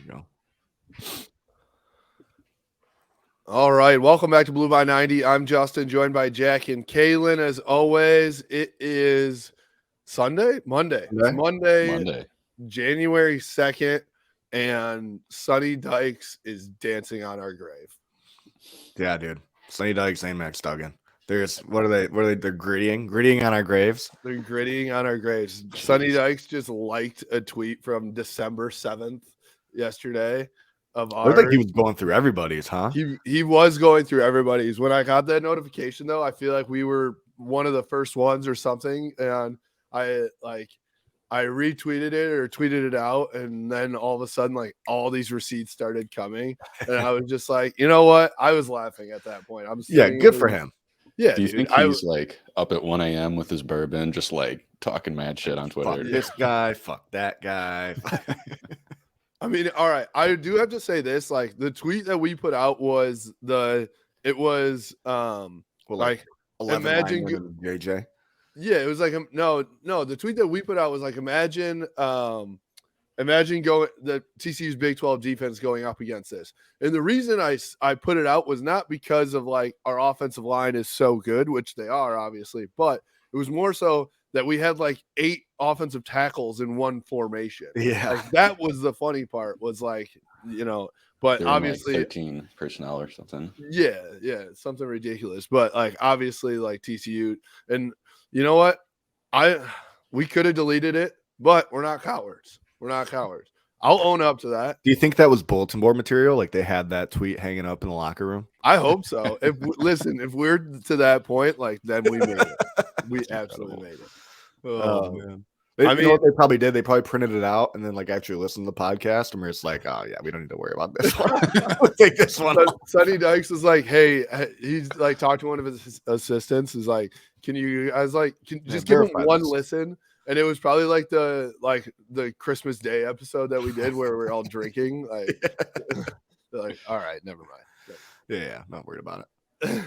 you go. All right, welcome back to Blue by 90. I'm Justin, joined by Jack and Kaylin. As always, it is Monday. It's Monday, January 2nd, and Sonny Dykes is dancing on our grave. Yeah, dude. Sonny Dykes and Max Duggan. There's what are they? They're grittying on our graves. They're grittying on our graves. Sonny Dykes just liked a tweet from December 7th yesterday of I ours. think he was going through everybody's, huh? He was going through everybody's. When I got that notification, though, I feel like we were one of the first ones or something, and I retweeted it or tweeted it out, and then all of a sudden, like all these receipts started coming, and I was just like, you know what? I was laughing at that point. Good for him. Yeah, do you think he's like up at 1 a.m. with his bourbon, just like talking mad shit on Twitter? Fuck this guy, fuck that guy. I mean, all right. I do have to say this: like the tweet that we put out was imagine JJ. Yeah, it was like no. The tweet that we put out was like imagine going the TCU's Big 12 defense going up against this. And the reason I put it out was not because of like our offensive line is so good, which they are obviously, but it was more so that we had like 8 offensive tackles in one formation. Yeah, like, that was the funny part. Was like, but obviously like 13 personnel or something. Yeah, something ridiculous. But like obviously, like TCU, and you know what, we could have deleted it, but we're not cowards. We're not cowards. I'll own up to that. Do you think that was bulletin board material? Like they had that tweet hanging up in the locker room? I hope so. If we're to that point, like then we made it. We absolutely made it. Oh man. I mean, what they probably did? They probably printed it out and then like actually listened to the podcast, and we're just like, oh yeah, we don't need to worry about this one. We'll take this one. Sonny Dykes was like, hey, he's like talked to one of his assistants. Is like, can you guys just give him one listen? And it was probably like the Christmas Day episode that we did where we're all drinking. Like, they're like, all right, never mind. Yeah, not worried about it.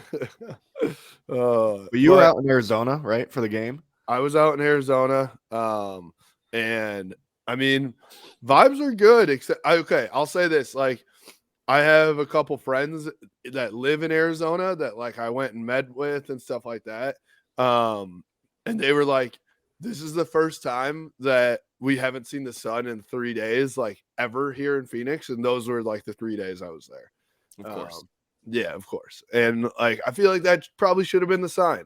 But you were out in Arizona, right, for the game? I was out in Arizona, and I mean, vibes are good. Except, I'll say this: like, I have a couple friends that live in Arizona that like I went and met with and stuff like that, and they were like, this is the first time that we haven't seen the sun in 3 days, like ever here in Phoenix. And those were like the 3 days I was there. Of course. Yeah, of course. And like, I feel like that probably should have been the sign.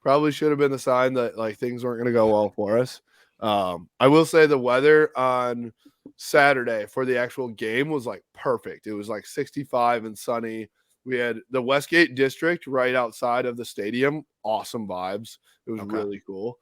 That like things weren't going to go well for us. I will say the weather on Saturday for the actual game was like perfect. It was like 65 and sunny. We had the Westgate district right outside of the stadium. Awesome vibes. It was really cool.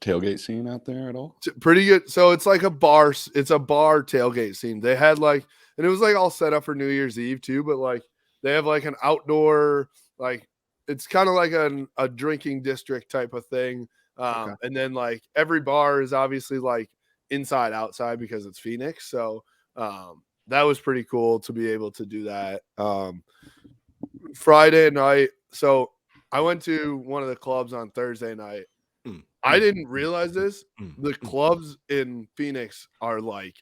Tailgate scene out there at all? Pretty good. So it's like a bar tailgate scene. They had like, and it was like all set up for New Year's Eve too, but like they have like an outdoor, like it's kind of like a drinking district type of thing. And then like every bar is obviously like inside outside because it's Phoenix. So that was pretty cool to be able to do that. Friday night. So I went to one of the clubs on Thursday night. I didn't realize this. The clubs in Phoenix are like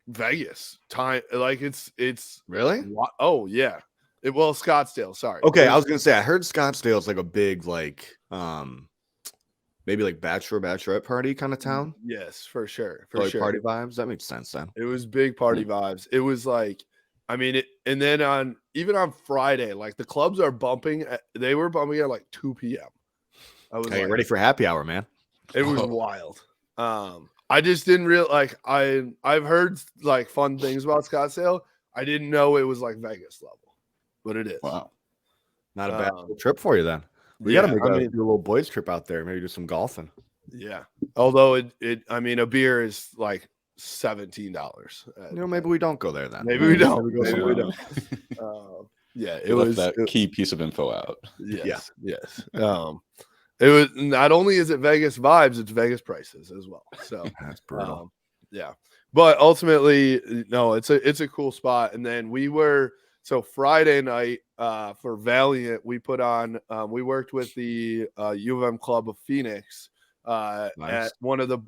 Vegas time. Like it's really. Oh yeah. Scottsdale. Sorry. Okay, I was gonna say I heard Scottsdale's like a big like maybe like bachelorette party kind of town. Yes, for sure. Party vibes. That makes sense then. It was big party vibes. It was like, I mean, and then even on Friday, like the clubs are bumping. They were bumping at like 2 p.m. I was ready for happy hour, man. It was wild. I just didn't like I've heard like fun things about Scottsdale. I didn't know it was like Vegas level, but it is. Wow. Not a bad trip for you then. We got to do a little boys trip out there. Maybe do some golfing. Yeah. Although I mean, a beer is like $17. Maybe we don't go there then. Maybe we don't. Maybe we don't. Yeah, it was that key piece of info out. Yes. It was not only is it Vegas vibes, it's Vegas prices as well. So that's brutal. Yeah, but ultimately, no, it's a cool spot. And then so Friday night for Valiant, we put on. We worked with the U of M Club of Phoenix at one of the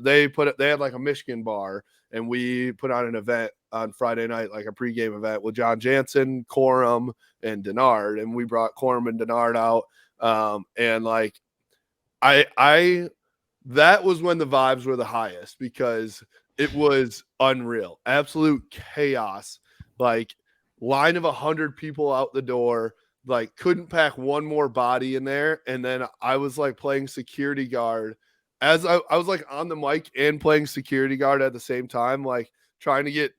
they had like a Michigan bar, and we put on an event on Friday night, like a pregame event with John Jansen, Corum, and Denard, and we brought Corum and Denard out, and like I that was when the vibes were the highest because it was unreal, absolute chaos, like line of 100 people out the door, like couldn't pack one more body in there. And then I was like playing security guard as I was like on the mic and playing security guard at the same time, like trying to get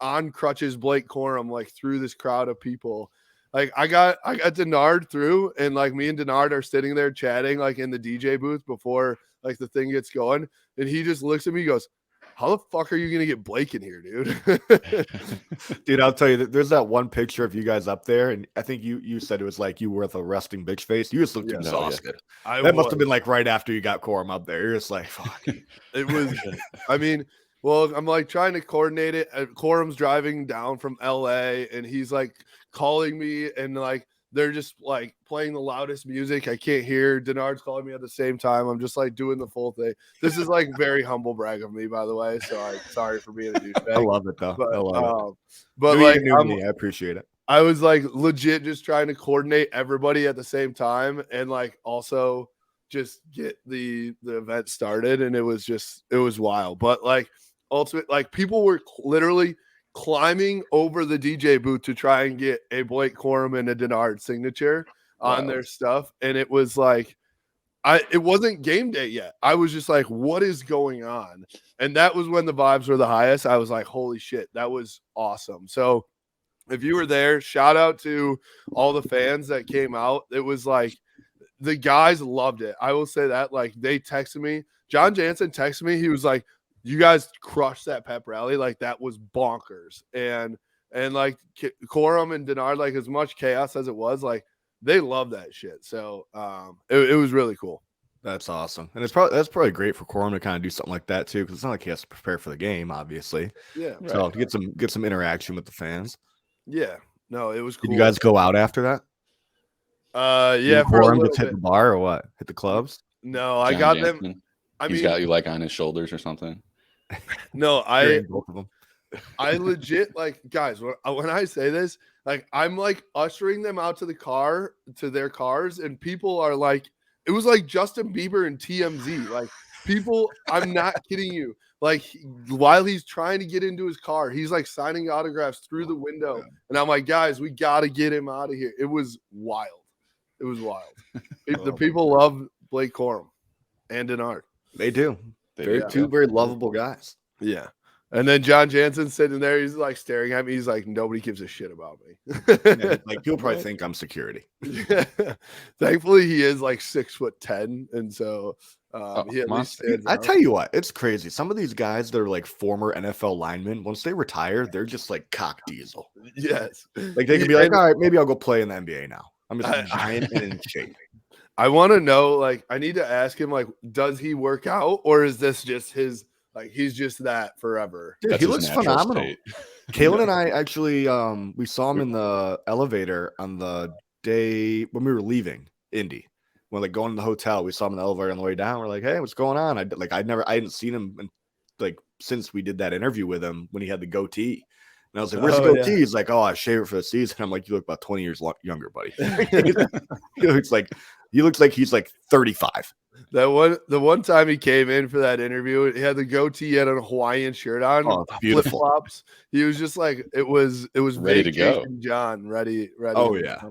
on crutches Blake Corum like through this crowd of people. Like I got Denard through, and like me and Denard are sitting there chatting like in the DJ booth before like the thing gets going, and he just looks at me and goes, how the fuck are you gonna get Blake in here, dude? Dude, I'll tell you, there's that one picture of you guys up there, and I think you said it was like you were with a resting bitch face. You just looked exhausted. That must have been like right after you got Corum up there. You're just like, fuck. It was, I mean, well, I'm like trying to coordinate it. Corum's driving down from LA, and he's like calling me, and like they're just like playing the loudest music. I can't hear. Denard's calling me at the same time. I'm just like doing the full thing. This is like very humble brag of me, by the way. So I'm sorry for being a douchebag. I love it though. But, I love it. But like, I appreciate it. I was like legit just trying to coordinate everybody at the same time, and like also just get the event started, and it was wild. But like ultimately, like people were literally climbing over the DJ booth to try and get a Blake Corum and a Denard signature on their stuff, and it was like it wasn't game day yet. I was just like, what is going on? And that was when the vibes were the highest. I was like, holy shit, that was awesome. So if you were there, shout out to all the fans that came out. It was like the guys loved it. I will say that. Like they texted me. John Jansen texted me. He was like, you guys crushed that pep rally. Like that was bonkers. And like Corum and Denard, like as much chaos as it was, like they love that shit. So it was really cool. That's awesome. And that's probably great for Corum to kind of do something like that too, because it's not like he has to prepare for the game, obviously. Yeah. So to get some interaction with the fans. Yeah. No, it was cool. Did you guys go out after that? Yeah, for Corum just hit the bar or what? Hit the clubs? No, I got them. He's got you like on his shoulders or something. No, both of them. I legit like guys. When I say this, like I'm like ushering them out to their cars, and people are like, it was like Justin Bieber and TMZ. Like people, I'm not kidding you. Like while he's trying to get into his car, he's like signing autographs through the window, and I'm like, guys, we got to get him out of here. It was wild. It was wild. The people love Blake Corum and Denard. They do. They're two very lovable guys. Yeah. And then John Jansen sitting there, he's like staring at me. He's like, nobody gives a shit about me. Yeah, like people probably think I'm security. Yeah. Thankfully, he is like 6'10", and so he at least stands I out. tell you what, it's crazy. Some of these guys that are like former NFL linemen, once they retire, they're just like cock diesel. Yes. Like they can be like, all right, maybe I'll go play in the NBA now. I'm just giant and in shape. I want to know, like, I need to ask him, like, does he work out, or is this just his, like, he's just that forever? Dude, he looks phenomenal. Kalen and I actually, we saw him in the elevator on the day when we were leaving Indy. When like going to the hotel, we saw him in the elevator on the way down. We're like, hey, what's going on? I hadn't seen him like since we did that interview with him when he had the goatee. And I was like, where's the goatee? Yeah. He's like, oh, I shaved it for the season. I'm like, you look about 20 years younger, buddy. he looks like he's like 35. The one time he came in for that interview, he had the goatee, he had a Hawaiian shirt on, beautiful flip-flops. He was just like, it was ready to go. John, ready. Oh yeah.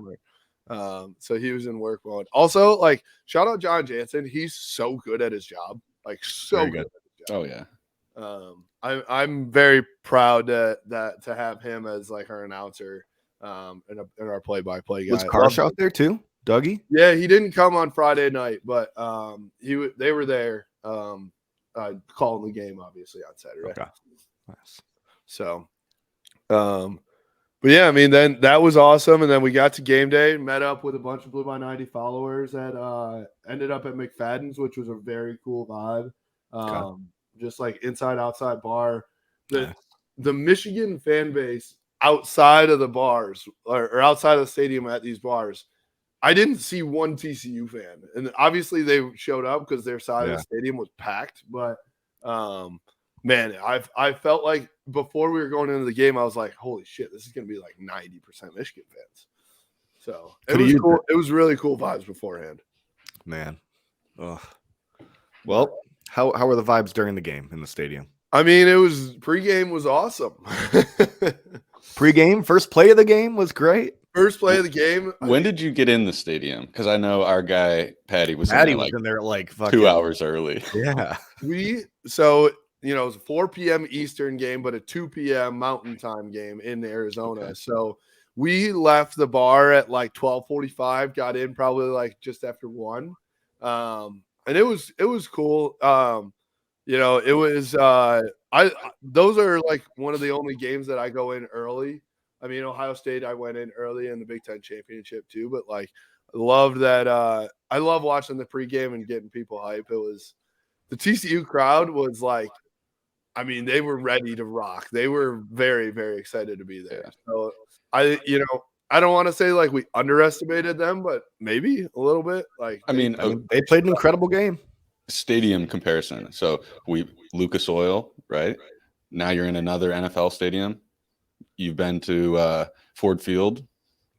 So he was in work mode. Also, like, shout out John Jansen. He's so good at his job. Like so good at his job. Oh yeah. I'm very proud to have him as like our announcer, and our play-by-play guy. Was Karsh out there too, Dougie? Yeah, he didn't come on Friday night, but they were there calling the game obviously on Saturday. Okay, nice. So, but yeah, I mean, then that was awesome, and then we got to game day, met up with a bunch of Blue by 90 followers that ended up at McFadden's, which was a very cool vibe. Okay. Just like inside outside bar. The Michigan fan base outside of the bars or outside of the stadium at these bars I didn't see one TCU fan, and obviously they showed up because their side of the stadium was packed. But man, I felt like before we were going into the game, I was like, holy shit, this is gonna be like 90% Michigan fans. So it was cool. It was really cool vibes beforehand. Man. Ugh. Well, how were the vibes during the game in the stadium? I mean, it was pregame was awesome. Pregame, first play of the game was great. First play of the game. When did you get in the stadium? Because I know our guy Patty was in there like fucking 2 hours early. Yeah. So it was a 4 p.m. Eastern game, but a 2 p.m. Mountain Time game in Arizona. Okay. So we left the bar at like 12:45, got in probably like just after 1. And it was cool. It was those are like one of the only games that I go in early. I mean, Ohio State, I went in early in the Big Ten championship too, but like I loved that. I love watching the pregame and getting people hype. It was the TCU crowd was like, I mean, they were ready to rock. They were very, very excited to be there. Yeah. So I don't want to say like we underestimated them, but maybe a little bit. Like I mean, they played an incredible game. Stadium comparison. So Lucas Oil, right? Now you're in another NFL stadium. You've been to Ford Field.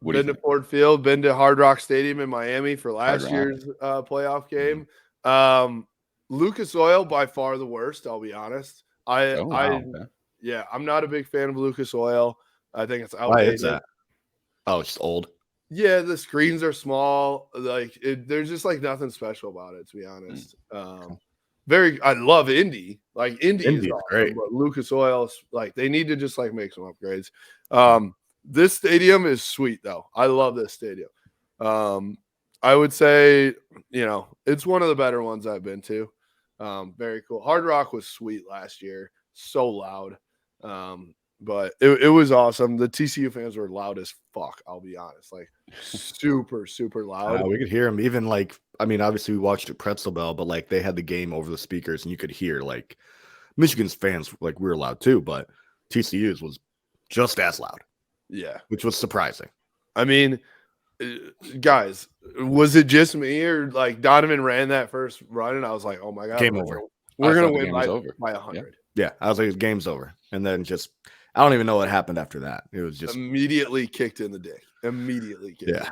Been to Ford Field. Been to Hard Rock Stadium in Miami for last year's playoff game. Lucas Oil by far the worst. I'll be honest. Yeah, I'm not a big fan of Lucas Oil. I think it's outdated. Why is that? Oh, it's just old. Yeah, the screens are small. Like there's just like nothing special about it, to be honest. I love Indy. Like Indy is awesome, great, but Lucas Oil, like they need to just like make some upgrades. This stadium is sweet though. I love this stadium. I would say, it's one of the better ones I've been to. Very cool. Hard Rock was sweet last year. So loud. But it was awesome. The TCU fans were loud as fuck, I'll be honest. Like super, super loud. We could hear them. Even like, I mean, obviously we watched at Pretzel Bell, but like they had the game over the speakers and you could hear like Michigan's fans, like we were loud too, but TCU's was just as loud. Yeah. Which was surprising. I mean, guys, was it just me or like Donovan ran that first run and I was like, oh my God. Game over. We're going to win by 100. Yeah. I was like, game's over. And then I don't even know what happened after that. It was just immediately kicked in the dick. Immediately kicked. Yeah.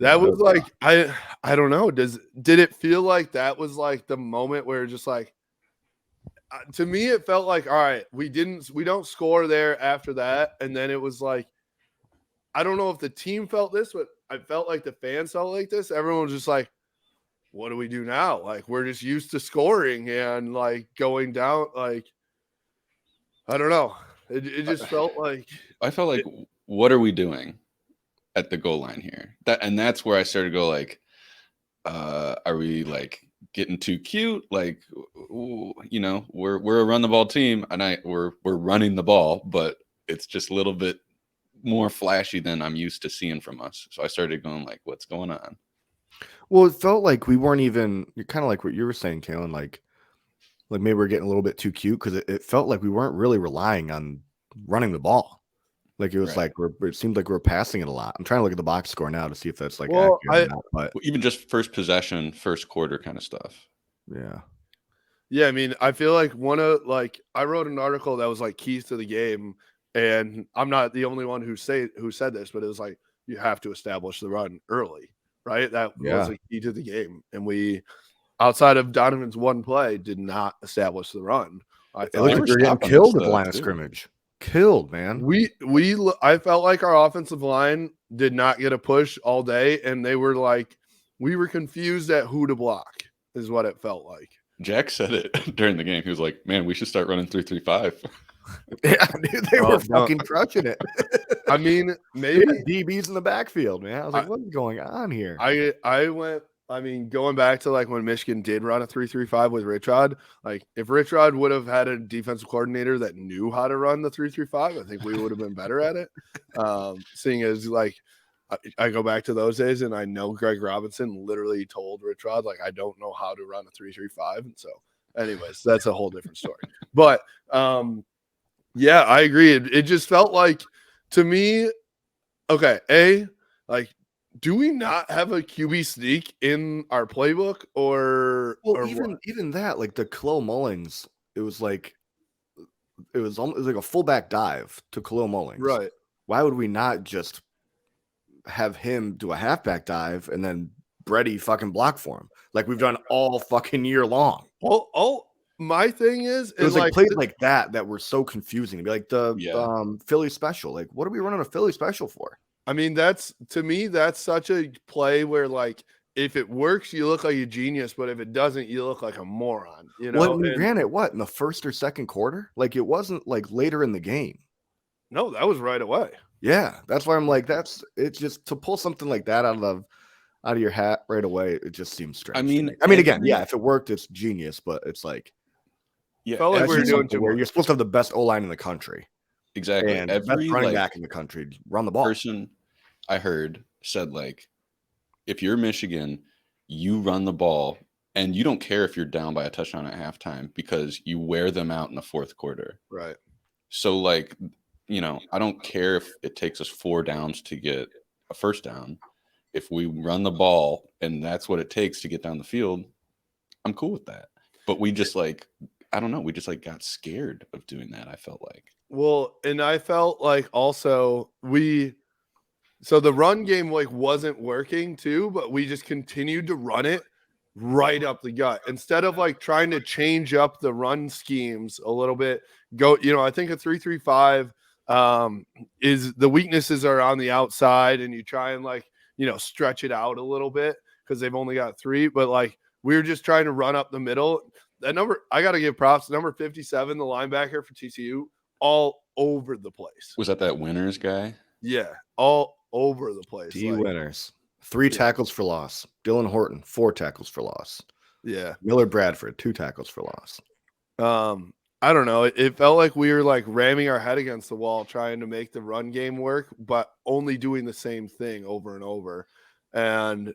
That was like I don't know. Did it feel like that was like the moment where just like to me it felt like, all right, we don't score there after that, and then it was like I don't know if the team felt this, but I felt like the fans felt like this. Everyone was just like, what do we do now? Like we're just used to scoring and like going down like I don't know. It just felt like I felt like what are we doing at the goal line here? That's where I started to go like, are we like getting too cute? Like, we're a run the ball team, and we're running the ball, but it's just a little bit more flashy than I'm used to seeing from us. So I started going like, what's going on? Well, it felt like we weren't even kind of like what you were saying, Kalen, like maybe we're getting a little bit too cute because it felt like we weren't really relying on running the ball. Like it was like it seemed like we're passing it a lot. I'm trying to look at the box score now to see if that's like accurate or not, but even just first possession, first quarter kind of stuff. Yeah. Yeah, I mean, I feel like I wrote an article that was like keys to the game, and I'm not the only one who said this, but it was like you have to establish the run early, right? That was a key to the game, and we, outside of Donovan's one play, did not establish the run. I thought like we were getting killed at the line of scrimmage. Killed, man. I felt like our offensive line did not get a push all day, and they were like, we were confused at who to block, is what it felt like. Jack said it during the game. He was like, "Man, we should start running 3-3-5." Yeah, dude, they were fucking crushing it. I mean, maybe DBs in the backfield, man. I was like, what's going on here? I mean, going back to like when Michigan did run a 3-3-5 with Rich Rod, like if Rich Rod would have had a defensive coordinator that knew how to run the 3-3-5, I think we would have been better at it. Seeing as like I go back to those days and I know Greg Robinson literally told Rich Rod, like, I don't know how to run a 3-3-5. And so anyways, that's a whole different story. But yeah, I agree. It just felt like to me, okay, like do we not have a QB sneak in our playbook or even that, like the Khalil Mullings, it was like it was like a fullback dive to Khalil Mullings. right? Why would we not just have him do a halfback dive and then Brady fucking block for him like we've done all fucking year long? All my thing is, It was and like plays like that were so confusing. To be like the Yeah. Philly special. Like, what are we running a Philly special for? I mean, that's to me, that's such a play where like if it works, you look like a genius, but if it doesn't, you look like a moron. You know, Well, we and ran it what in the first or second quarter? Like it wasn't like later in the game. no, that was right away. Yeah, that's why I'm like, it's just to pull something like that out of your hat right away. It just seems strange. I mean, again, yeah, if it worked, it's genius. But it's like, yeah, Felt like we were every- doing too where much. you're supposed to have the best O line in the country exactly. and best Every running like back in the country. Run the ball. person I heard said like, if you're Michigan, you run the ball, and you don't care if you're down by a touchdown at halftime because you wear them out in the fourth quarter. Right. So like, I don't care if it takes us 4 downs to get a first down. If we run the ball and that's what it takes to get down the field, I'm cool with that. But we just like, I don't know, we just like got scared of doing that, I felt like. Well, and I felt like also so the run game like wasn't working too, but we just continued to run it right up the gut instead of like trying to change up the run schemes a little bit. I think a 3-3-5 is the weaknesses are on the outside, and you try and like stretch it out a little bit because they've only got 3. But like we were just trying to run up the middle. That number, I got to give props. Number 57, the linebacker for TCU, all over the place. Was that Winners guy? Yeah, all over the place. D Winners. 3 tackles for loss. Dylan Horton, 4 tackles for loss. Yeah. Miller Bradford, 2 tackles for loss. I don't know. It felt like we were like ramming our head against the wall trying to make the run game work, but only doing the same thing over and over. And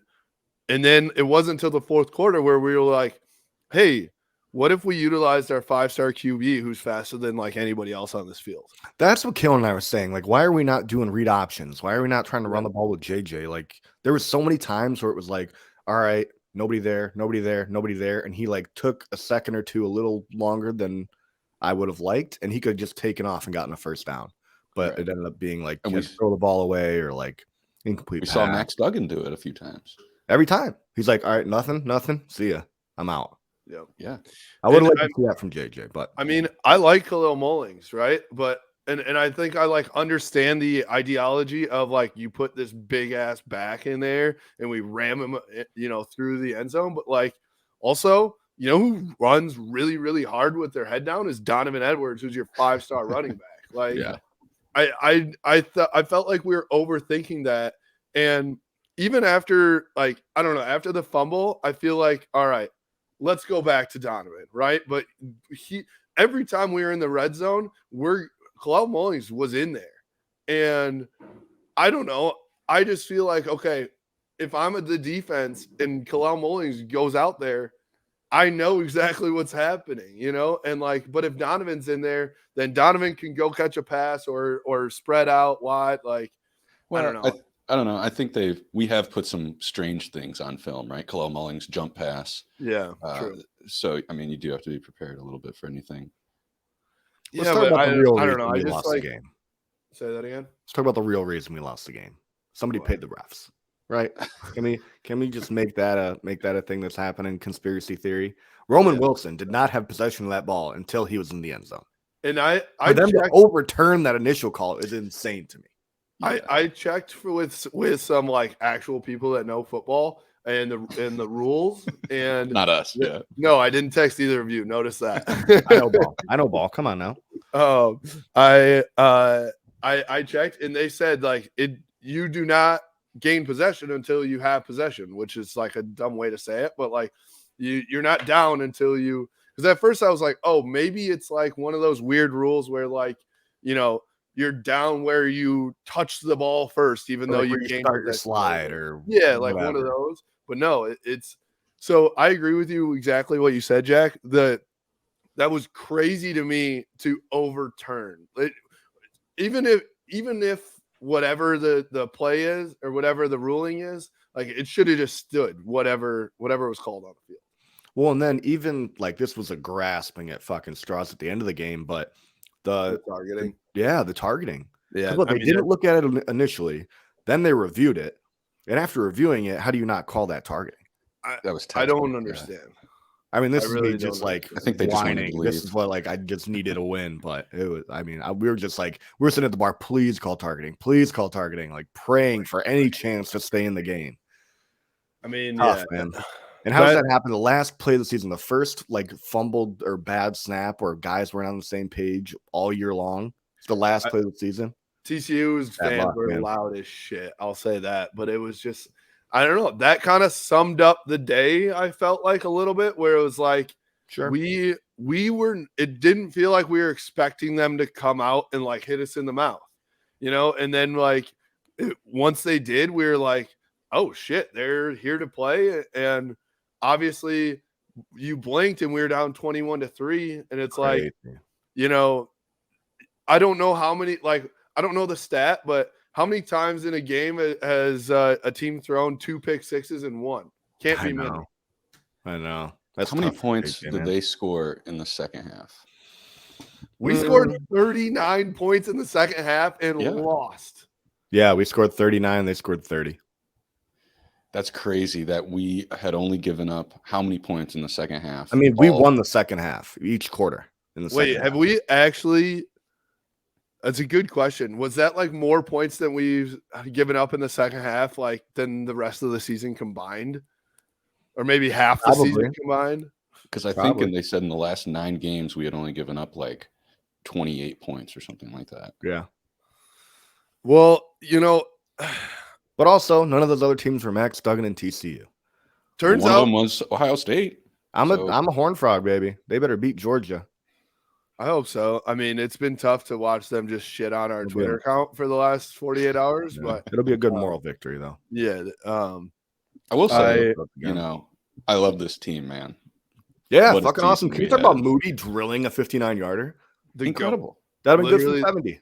then it wasn't until the fourth quarter where we were like, hey, what if we utilized our 5-star QB who's faster than like anybody else on this field? That's what Kalen and I were saying. Like, why are we not doing read options? Why are we not trying to run the ball with JJ? Like, there was so many times where it was like, all right, nobody there, nobody there, nobody there. And he like took a second or two a little longer than I would have liked. And he could have just taken off and gotten a first down. But it ended up being like, we throw the ball away or like incomplete. We saw Max Duggan do it a few times. Every time. He's like, all right, nothing. See ya. I'm out. Yep. Yeah. I would like to see that from JJ, but I mean, I like Khalil Mullings, right? But and I think I like understand the ideology of like you put this big ass back in there and we ram him, through the end zone. But like also, who runs really, really hard with their head down is Donovan Edwards, who's your 5-star running back. Like, yeah. I felt like we were overthinking that, and even after like I don't know, after the fumble, I feel like all right, let's go back to Donovan, right? But every time we were in the red zone, Khalil Mullings was in there. And I don't know. I just feel like, okay, if I'm at the defense and Khalil Mullings goes out there, I know exactly what's happening, And like, but if Donovan's in there, then Donovan can go catch a pass or spread out wide. Like, well, I don't know. I don't know. I think we have put some strange things on film, right? Khalil Mullings jump pass. Yeah, true. So I mean, you do have to be prepared a little bit for anything. Let's talk about the real reason we lost the game. Say that again. Let's talk about the real reason we lost the game. Somebody paid the refs, right? Can we just make that a thing that's happening? Conspiracy theory. Roman Wilson did not have possession of that ball until he was in the end zone. And I them to overturn that initial call is insane to me. Yeah. I checked with some like actual people that know football and the rules, and not us. Yeah. No, I didn't text either of you. Notice that. I know ball. Come on now. I checked and they said like you do not gain possession until you have possession, which is like a dumb way to say it, but like you're not down until you, because at first I was like, oh, maybe it's like one of those weird rules where like, you're down where you touch the ball first, even though you start your slide or like one of those. But no, it's so I agree with you exactly what you said, Jack. That was crazy to me to overturn. Even if whatever the play is or whatever the ruling is, like it should have just stood whatever was called on the field. Well, and then even like this was a grasping at fucking straws at the end of the game, but The targeting. the targeting. Yeah, Look, I they mean, didn't look at it initially, then they reviewed it, and after reviewing it, how do you not call that targeting? That was I textbook, don't yeah. understand. I mean, this I is really me just don't like understand. I think they just wanted to whining. leave. This is what like I just needed a win, but it was. I mean, we were just like we were sitting at the bar. Please call targeting. Please call targeting. Like praying for any chance to stay in the game. I mean, Tough, yeah, man. And how does that happen? The last play of the season, the first like fumbled or bad snap where guys weren't on the same page all year long. It's the last play of the season. TCU's Bad fans luck, were man. loud as shit. I'll say that, but it was just, I don't know. That kind of summed up the day. I felt like a little bit where it was like, Sure. we were. It didn't feel like we were expecting them to come out and like hit us in the mouth, you know. And then like once they did, we were like, oh shit, they're here to play. And obviously, you blinked and we were down 21-3, and it's like, you know, I don't know how many, like, I don't know the stat, but how many times in a game has a team thrown 2 pick sixes and one? Can't be many. I know. That's How many tough for points JJ, did man. they score in the second half? We scored 39 points in the second half and Yeah. lost. Yeah, we scored 39. They scored 30. That's crazy that we had only given up how many points in the second half? I mean, we won the second half each quarter in the Wait, second have half. we actually? That's a good question. Was that like more points than we've given up in the second half, like than the rest of the season combined, or maybe half the season combined? Because I think, and they said in the last 9 games we had only given up like 28 points or something like that. Yeah. Well, you know, but also none of those other teams were Max Duggan and TCU. Turns one out of them was Ohio State. I'm a Horned Frog, baby. They better beat Georgia. I hope so. I mean, it's been tough to watch them just shit on our Twitter account for the last 48 hours, but it'll be a good moral victory, though. Yeah. I will say, you know, I love this team, man. Yeah, what fucking awesome. Can you talk about Moody drilling a 59-yarder? Incredible. That'd have been good for 70.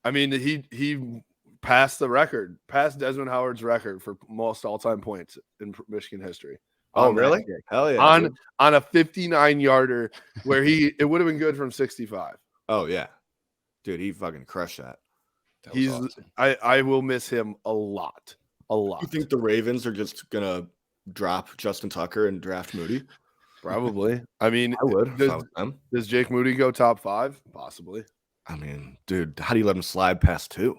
I mean, he passed the record, passed Desmond Howard's record for most all-time points in Michigan history. Oh, really? Hell yeah. On a 59-yarder where it would have been good from 65. Oh, yeah. Dude, he fucking crushed that. He's awesome. I will miss him a lot. A lot. You think the Ravens are just gonna drop Justin Tucker and draft Moody? Probably. I mean, I would. Does Jake Moody go top 5? Possibly. I mean, dude, how do you let him slide past 2?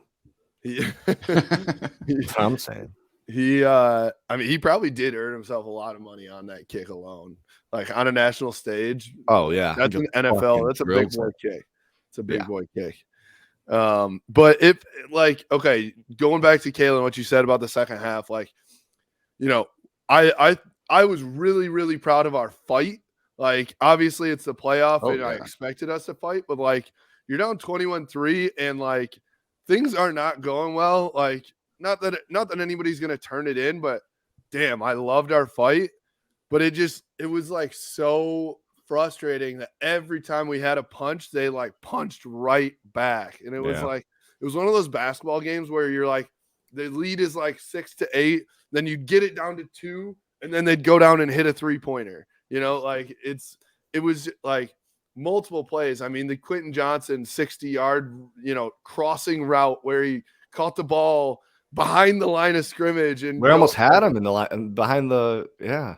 That's what I'm saying. I mean, he probably did earn himself a lot of money on that kick alone, like on a national stage. Oh yeah, that's an NFL. That's a big boy kick. It's a big boy kick. But if like, okay, going back to Kalen, what you said about the second half, like, you know, I was really, really proud of our fight. Like, obviously it's the playoff and I expected us to fight, but like, you're down 21-3 and like things are not going well. Like, not that anybody's going to turn it in, but damn, I loved our fight, but it was like so frustrating that every time we had a punch, they like punched right back. And it was like, it was one of those basketball games where you're like, the lead is like 6-8, then you get it down to 2, and then they'd go down and hit a 3-pointer, you know, like it was like multiple plays. I mean, the Quentin Johnson 60-yard, you know, crossing route where he caught the ball behind the line of scrimmage, and we almost had him in the line behind the that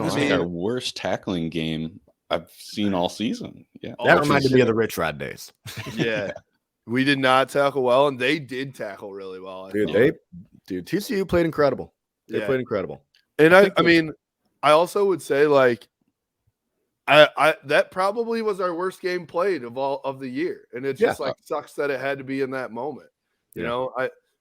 was like our worst tackling game I've seen all season. Yeah, that reminded me of the Rich Rod days. Yeah, we did not tackle well, and they did tackle really well. Dude, TCU played incredible. They played incredible. And I mean, I also would say like, I that probably was our worst game played of the year, and it just like sucks that it had to be in that moment. You know,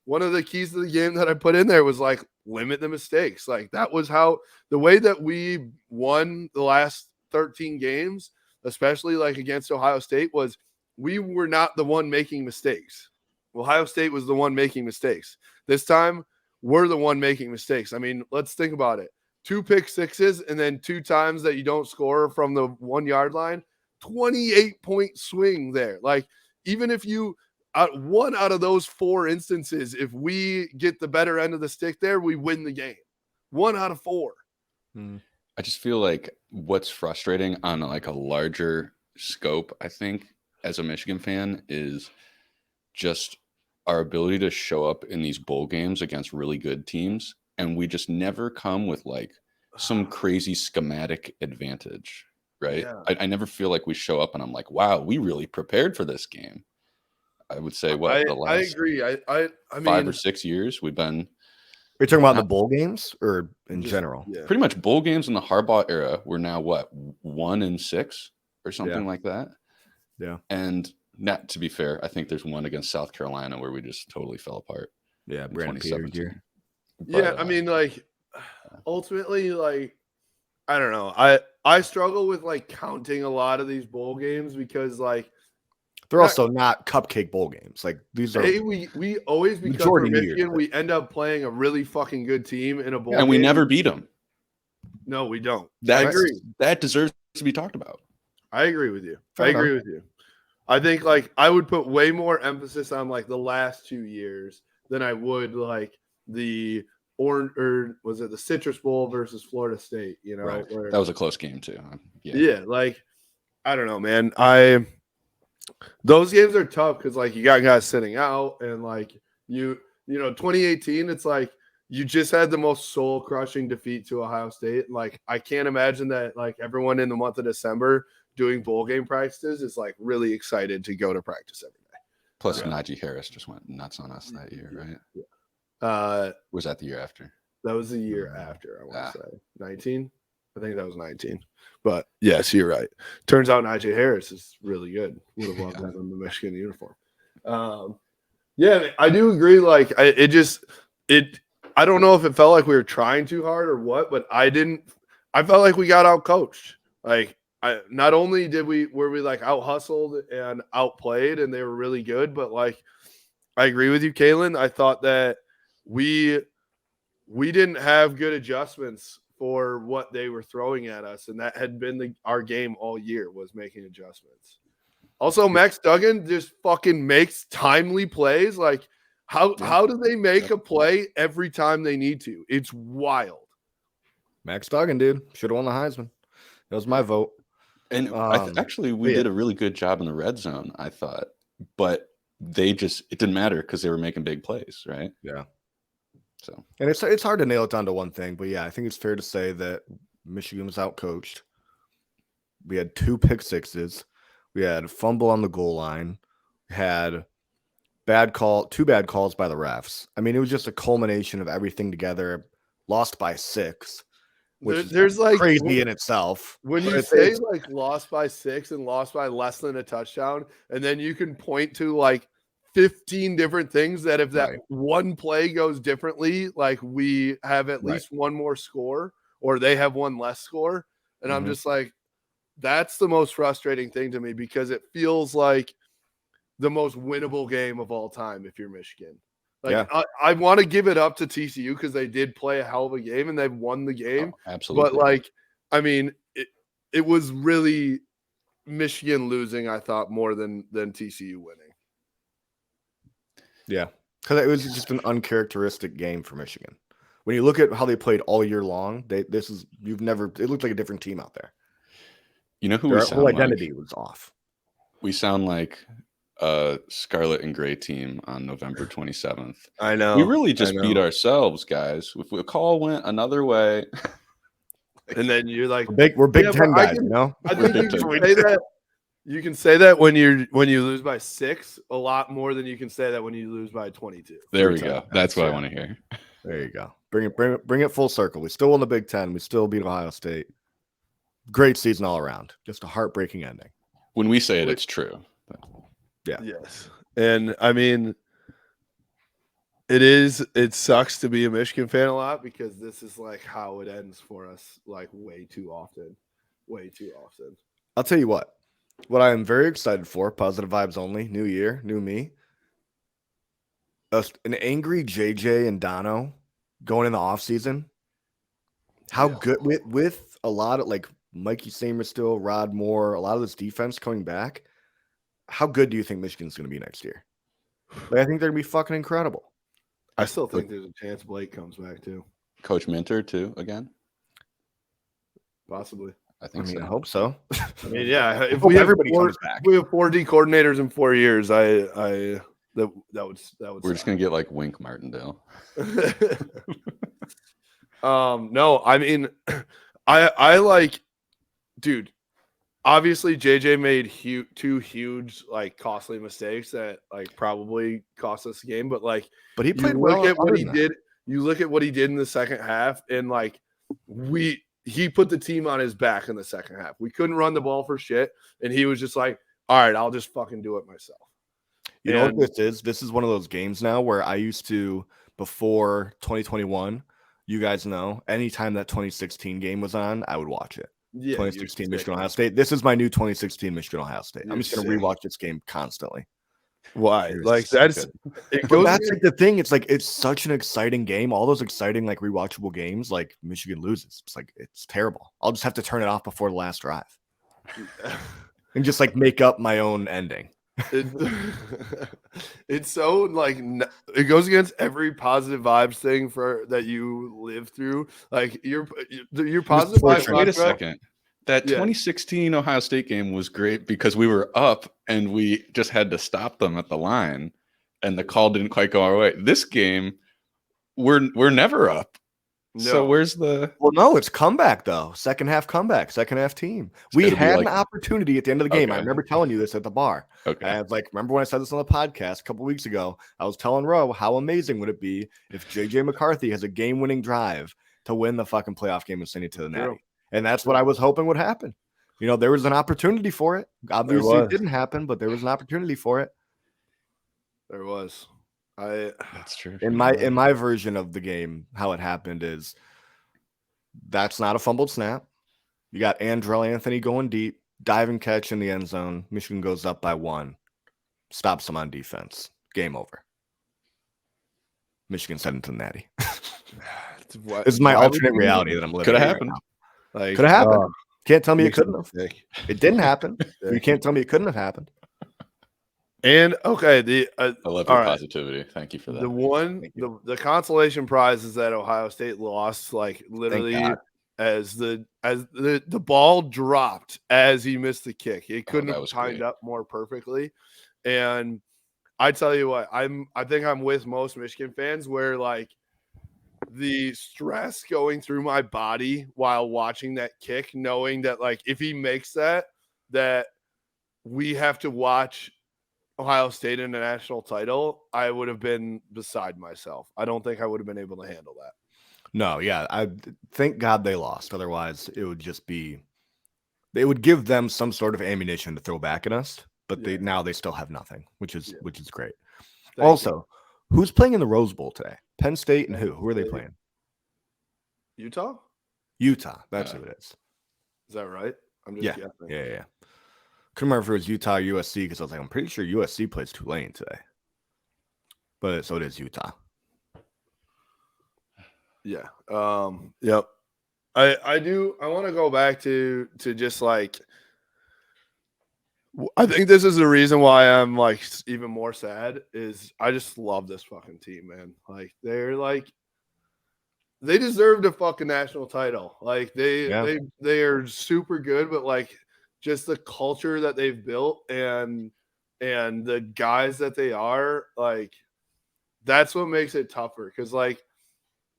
one of the keys to the game that I put in there was like limit the mistakes. Like that was how the way that we won the last 13 games, especially like against Ohio State, was we were not the one making mistakes. Ohio State was the one making mistakes. This time we're the one making mistakes. I mean, let's think about it. 2 pick sixes and then 2 times that you don't score from the 1-yard line, 28-point swing there. Like, even if you one out of those 4 instances, if we get the better end of the stick there, we win the game. 1 out of 4. I just feel like what's frustrating on like a larger scope, I think, as a Michigan fan, is just our ability to show up in these bowl games against really good teams, and we just never come with like some crazy schematic advantage, right? Yeah. I never feel like we show up and I'm like, wow, we really prepared for this game. I would say what the I last agree. I 5 or mean, 6 years we've been Are you talking about the not bowl games or in just, general? yeah. pretty much bowl games in the Harbaugh era. We're now what, 1-6 or something Yeah. like that. Yeah. And not to be fair, I think there's one against South Carolina where we just totally fell apart. Yeah, in Brandon Peters 2017. year. Yeah, But, I mean, like, ultimately, like, I don't know. I struggle with like counting a lot of these bowl games because like They're also not cupcake bowl games. Like these are we always, because majority we're New Year's. Michigan, we end up playing a really fucking good team in a bowl and we game. never beat them. No, we don't. That's, I agree. That deserves to be talked about. I agree with you. Fair I agree enough. with you. I think like I would put way more emphasis on like the last 2 years than I would like the or was it the Citrus Bowl versus Florida State, you know, Right. where That was a close game too. yeah, like I don't know, man. Those games are tough because like you got guys sitting out and like you know 2018, it's like you just had the most soul crushing defeat to Ohio State. Like I can't imagine that like everyone in the month of December doing bowl game practices is like really excited to go to practice every day. Plus, Najee Harris just went nuts on us that year, right? Yeah. Was that the year after? That was the year after, I want to say. 19? I think that was 19. But yes, you're right. Turns out Najee Harris is really good. Would have loved that in the Michigan uniform. Yeah, I do agree. Like I don't know if it felt like we were trying too hard or what, but I felt like we got out coached. Like not only were we like out hustled and outplayed and they were really good, but like I agree with you, Kalen. I thought that we didn't have good adjustments for what they were throwing at us, and that had been our game all year, was making adjustments. Also, Max Duggan just fucking makes timely plays. Like how do they make a play every time they need to? It's wild. Max Duggan, dude, should have won the Heisman. That was my vote. And actually, we did a really good job in the red zone, I thought, but it didn't matter because they were making big plays, right? Yeah. So, and it's hard to nail it down to one thing, but yeah, I think it's fair to say that Michigan was outcoached. We had 2 pick sixes. We had a fumble on the goal line. We had 2 bad calls by the refs. I mean, it was just a culmination of everything together. Lost by 6, which There's is like crazy in itself. When you say like lost by 6 and lost by less than a touchdown, and then you can point to like 15 different things that if that one play goes differently, like we have at least one more score or they have one less score. And I'm just like, that's the most frustrating thing to me because it feels like the most winnable game of all time if you're Michigan. Like I want to give it up to TCU because they did play a hell of a game and they've won the game. Absolutely. But like, I mean, it was really Michigan losing, I thought, more than TCU winning. Yeah, because it was just an uncharacteristic game for Michigan. When you look at how they played all year long, it looked like a different team out there. You know who their whole identity was off. We sound like a Scarlet and Gray team on November 27th. I know. We really just beat ourselves, guys. If the call went another way, and then you're like, we're Big Ten guys, you know. I think you can say that. You can say that when you lose by 6 a lot more than you can say that when you lose by 22. There we go. That's what I want to hear. There you go. Bring it full circle. We still won the Big Ten. We still beat Ohio State. Great season all around. Just a heartbreaking ending. When we say it, it's true. Yeah. Yes. And I mean, it sucks to be a Michigan fan a lot because this is like how it ends for us, like way too often. I'll tell you what I am very excited for, positive vibes only, new year, new me. An angry JJ and Dono going in the offseason. How good with a lot of like Mikey Samer still, Rod Moore, a lot of this defense coming back. How good do you think Michigan's going to be next year? Like, I think they're gonna be fucking incredible. I still think there's a chance Blake comes back too. Coach Minter too again. Possibly. I think I so. hope so. I mean, yeah. If hope we have everybody comes back. we have 4D coordinators in 4 years. That would. We're just gonna get like Wink Martindale. No, I mean, I like, dude. Obviously, JJ made two huge, like, costly mistakes that like probably cost us the game. But like, But he you played look well. at what other he than that. did. You look at what he did in the second half, and like, he put the team on his back in the second half. We couldn't run the ball for shit, and he was just like, "All right, I'll just fucking do it myself." You know what this is? This is one of those games now where I used to, before 2021, you guys know, anytime that 2016 game was on, I would watch it. Yeah, 2016 Michigan Ohio State. This is my new 2016 Michigan Ohio State. I'm just gonna sick. rewatch this game constantly. Why? You're Like, so that's good. it But goes. that's like the thing. It's like it's such an exciting game. All those exciting, like, rewatchable games, like Michigan loses. It's like it's terrible. I'll just have to turn it off before the last drive and just like make up my own ending. It's so like it goes against every positive vibes thing for that you live through. Like your positive vibes. Wait a mantra- second. That Yeah. 2016 Ohio State game was great because we were up and we just had to stop them at the line, and the call didn't quite go our way. This game, we're never up. So No. where's the? Well, no, it's comeback though. Second half comeback, second half team. We gotta be had like- an opportunity at the end of the game. I Okay. remember telling you this at the bar. Okay. And I was like, remember when I said this on the podcast a couple weeks ago? I was telling Roe how amazing would it be if JJ McCarthy has a game-winning drive to win the fucking playoff game and send it to the Natty. And that's what I was hoping would happen. You know, there was an opportunity for it. Obviously, it didn't happen, but there was an opportunity for it. There was. That's true. In my version of the game, how it happened is that's not a fumbled snap. You got Andrell Anthony going deep, diving catch in the end zone. Michigan goes up by 1, stops them on defense. Game over. Michigan sent it to the Natty. This is my alternate reality that I'm living. Could have in happened. Right now. Could have happened. Can't tell me it couldn't have. It didn't happen. You can't tell me it couldn't have happened. And okay, I love your positivity. Thank you for that. The consolation prize is that Ohio State lost, like, literally as the ball dropped as he missed the kick. It couldn't have timed up more perfectly. And I tell you what, I think I'm with most Michigan fans where, like, the stress going through my body while watching that kick, knowing that, like, if he makes that we have to watch Ohio State in a national title, I would have been beside myself. I don't think I would have been able to handle that. No, yeah. I thank God they lost. Otherwise, it would just be they would give them some sort of ammunition to throw back at us, but now they still have nothing, which is great. Also, who's playing in the Rose Bowl today? Penn State and who? Who are they playing? Utah? Utah. That's who it is. Is that right? I'm just guessing. Yeah. Couldn't remember if it was Utah or USC because I was like, I'm pretty sure USC plays Tulane today. But so it is Utah. Yeah. Yep. I do. I want to go back to just, like, I think this is the reason why I'm, like, even more sad is I just love this fucking team, man. Like, they deserved a fucking national title. Like, they are super good, but, like, just the culture that they've built and the guys that they are, like, that's what makes it tougher. Because, like,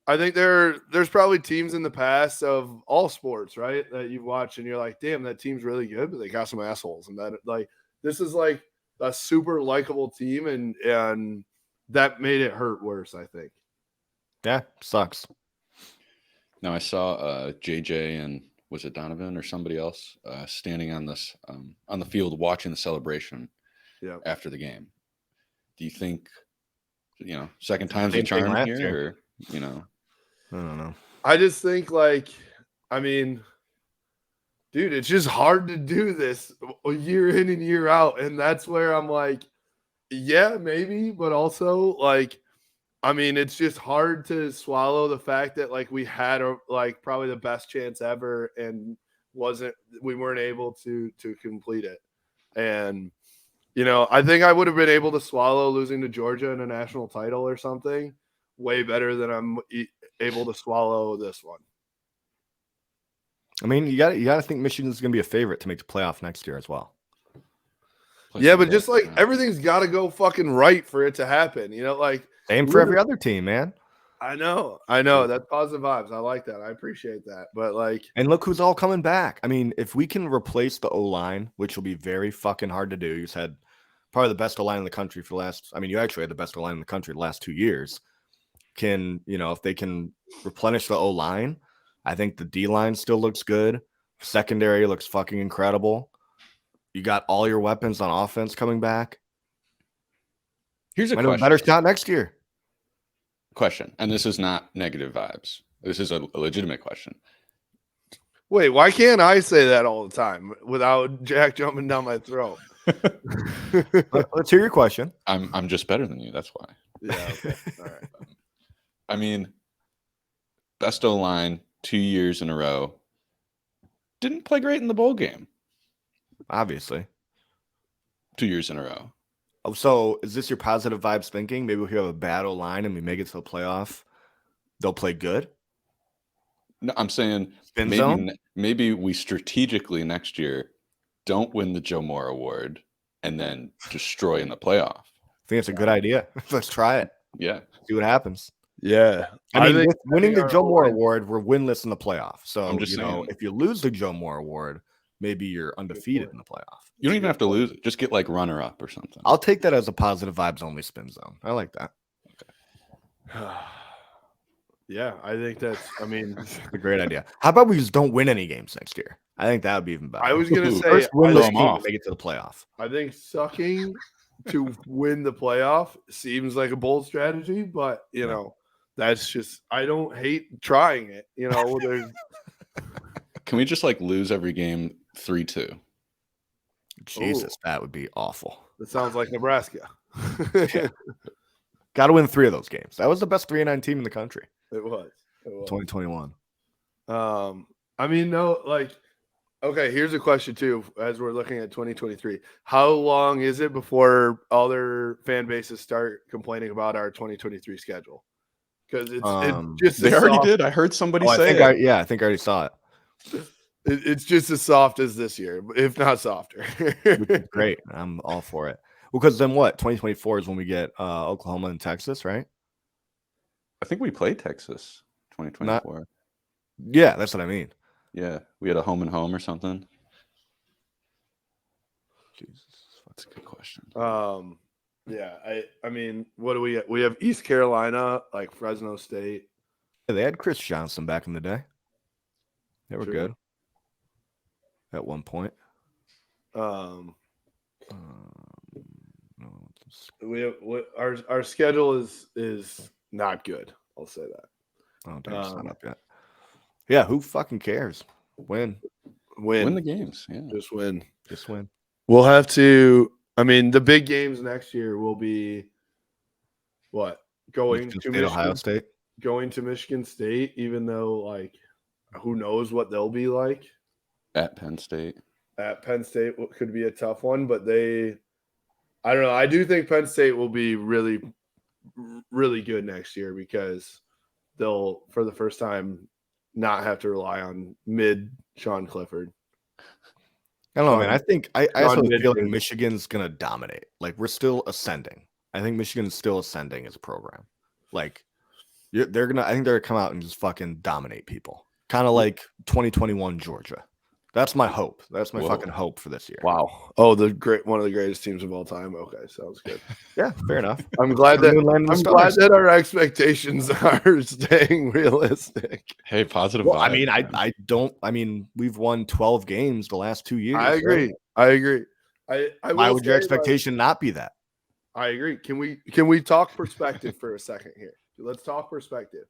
I think there's probably teams in the past of all sports, right, that you've watched and you're like, damn, that team's really good, but they got some assholes. And that, like, this is like a super likable team, and that made it hurt worse, I think. Yeah, sucks. Now I saw JJ and was it Donovan or somebody else standing on this on the field watching the celebration after the game. Do you think, second time's a charm here, or, I don't know. I just think, like, I mean, dude, it's just hard to do this year in and year out. And that's where I'm like, yeah, maybe. But also, like, I mean, it's just hard to swallow the fact that, like, we had probably the best chance ever and we weren't able to complete it. And I think I would have been able to swallow losing to Georgia in a national title or something way better than I'm able to swallow this one. I mean, you got to think Michigan's going to be a favorite to make the playoff next year as well. Yeah, but just like everything's got to go fucking right for it to happen. Same for every other team, man. I know. That's positive vibes. I like that. I appreciate that. But and look who's all coming back. I mean, if we can replace the O-line, which will be very fucking hard to do. You said probably the best O-line in the country for the last. I mean, you actually had the best O-line in the country the last 2 years. If they can replenish the O-line, I think the D-line still looks good. Secondary looks fucking incredible. You got all your weapons on offense coming back. Here's a Might question. have a better shot next year. Question, and this is not negative vibes. This is a legitimate question. Wait, why can't I say that all the time without Jack jumping down my throat? Let's hear your question. I'm just better than you. That's why. Yeah. Okay. All right. I mean, best O-line 2 years in a row. Didn't play great in the bowl game. Obviously. 2 years in a row. Oh, so is this your positive vibes thinking? Maybe if we have a bad line and we make it to the playoff, they'll play good? No, I'm saying maybe we strategically next year don't win the Joe Moore Award and then destroy in the playoff. I think it's a good idea. Let's try it. Yeah. See what happens. Yeah. I mean, with winning the Joe Moore Award, we're winless in the playoff. So, I'm just saying, if you lose the Joe Moore Award, maybe you're undefeated in the playoff. You don't even have to lose it. Just get like runner-up or something. I'll take that as a positive vibes only spin zone. I like that. Okay. Yeah, I think that's a great idea. How about we just don't win any games next year? I think that would be even better. I was going to say, first winless team to make it to the playoff. I think sucking to win the playoff seems like a bold strategy, but that's just, I don't hate trying it. Can we just like lose every game 3-2? Jesus, that would be awful. That sounds like Nebraska. Got to win 3 of those games. That was the best 3-9 team in the country. It was. 2021. Okay, here's a question too, as we're looking at 2023. How long is it before other fan bases start complaining about our 2023 schedule? Because it's just they already did. I heard somebody say I think I already saw it. It's just as soft as this year, if not softer. Great. I'm all for it. Well, because then what? 2024 is when we get Oklahoma and Texas, right? I think we played Texas 2024. Yeah, that's what I mean. Yeah, we had a home and home or something. Jesus, that's a good question. Yeah, I mean, what do we have? East Carolina, like Fresno State. Yeah, they had Chris Johnson back in the day. They were good at one point. We have our schedule is not good. I'll say that. Oh, damn, it's not up yet. Yeah, who fucking cares? Win the games. Yeah, just win. We'll have to. I mean, the big games next year will be what? Going to Michigan, Ohio State. Going to Michigan State, even though like who knows what they'll be like. At Penn State could be a tough one, but I don't know. I do think Penn State will be really, really good next year because they'll, for the first time, not have to rely on mid Sean Clifford. I don't know, man. I think I also feel like Michigan's gonna dominate. Like we're still ascending. I think Michigan's still ascending as a program. Like I think they're gonna come out and just fucking dominate people. Kind of like 2021 Georgia. That's my hope. That's my fucking hope for this year. Wow. Oh, one of the greatest teams of all time. Okay, sounds good. Yeah, fair enough. I'm glad that our expectations are staying realistic. Hey, positive. Well, I mean, we've won 12 games the last 2 years. I agree. Right? Why would your expectation not be that? I agree. Can we talk perspective for a second here? Let's talk perspective.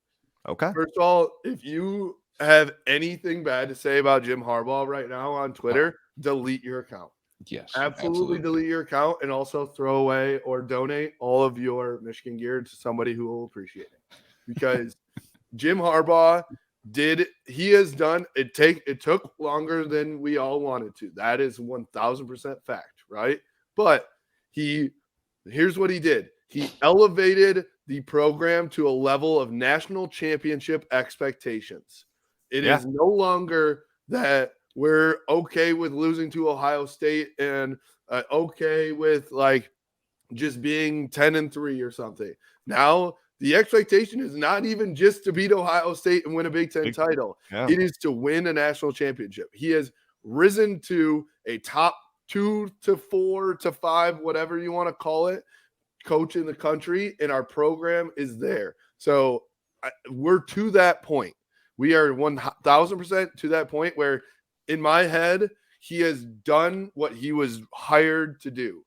Okay. First of all, if you have anything bad to say about Jim Harbaugh right now on Twitter, delete your account. Yes, absolutely delete your account, and also throw away or donate all of your Michigan gear to somebody who will appreciate it. Because Jim Harbaugh it took longer than we all wanted to. That is 1000% fact, right? But Here's what he did. He elevated the program to a level of national championship expectations. It is no longer that we're okay with losing to Ohio State and okay with like just being 10-3 or something. Now the expectation is not even just to beat Ohio State and win a Big Ten title. Yeah. It is to win a national championship. He has risen to a top 2 to 4 to 5, whatever you want to call it, coach in the country, and our program is there. So we're to that point. We are 1,000% to that point where, in my head, he has done what he was hired to do.